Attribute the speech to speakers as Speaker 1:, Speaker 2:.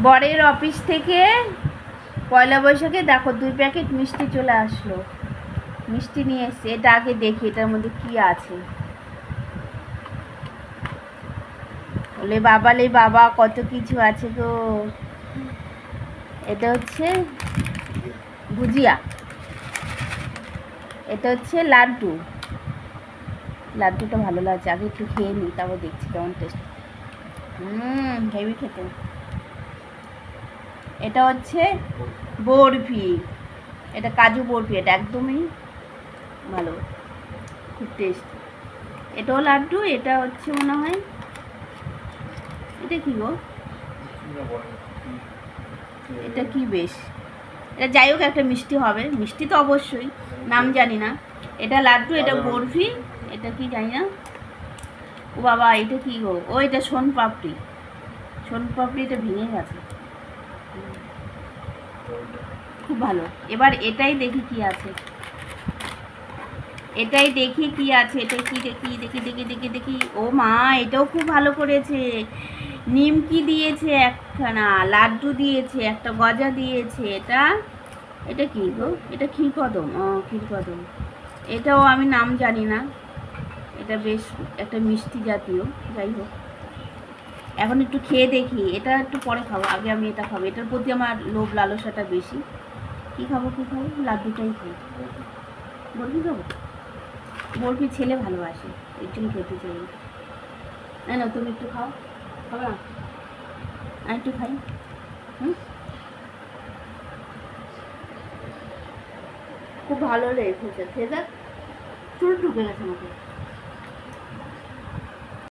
Speaker 1: বরের অফিস থেকে পয়লা বৈশাখে দেখো 2 প্যাকেট মিষ্টি চলে আসলো। মিষ্টি নিয়ে এসছে। এটা আগে দেখি এটার মধ্যে কি আছে। ওলে বাবা কত কিছু আছে গো। এটা হচ্ছে ভুজিয়া, এটা হচ্ছে লাড্ডু। লাড্ডুটা ভালো লাগছে, আগে একটু খেয়ে নিই তারপর দেখছি কেমন টেস্ট। হেভি খেতে। এটা হচ্ছে বরফি, এটা কাজু বরফি, এটা একদমই ভালো, খুব টেস্ট। এটাও লাড্ডু, এটা হচ্ছে মনে হয় এটা কি গো, এটা কি বেশ, এটা যাই হোক একটা মিষ্টি হবে, মিষ্টি তো অবশ্যই, নাম জানি না। এটা লাড্ডু, এটা বরফি, এটা কি জানি না। ও বাবা এটা কি গো, ও এটা সোনপাপড়ি, সোনপাপড়ি, এটা ভেঙে গেছে, খুব ভালো। এবার এটাই দেখি কি আছে, এটাই দেখি কি আছে, এটা কি দেখি দেখি দেখি দেখি দেখি। ও মা এটাও খুব ভালো করেছে, নিমকি দিয়েছে একখানা, লাড্ডু দিয়েছে, একটা গজা দিয়েছে। এটা এটা কি গো, এটা ক্ষীরকদম, ক্ষীরকদম। এটাও আমি নাম জানি না, এটা বেশ একটা মিষ্টি জাতীয়। যাই হোক এখন একটু খেয়ে দেখি, এটা একটু পরে খাবো, আগে আমি এটা খাবো, এটার প্রতি আমার লোভ লালসাটা বেশি। কি খাবো কি খাবো, লাড্ডুটাই খাই। বরফি খাবো, বরফি ছেলে ভালোবাসে, এর জন্য খেতে চাই। না না তুমি একটু খাও, খাবো না, আর একটু খাই। খুব ভালো লেগেছে, খেয়ে দেখ, চুল ঢুকে গেছে আমাকে।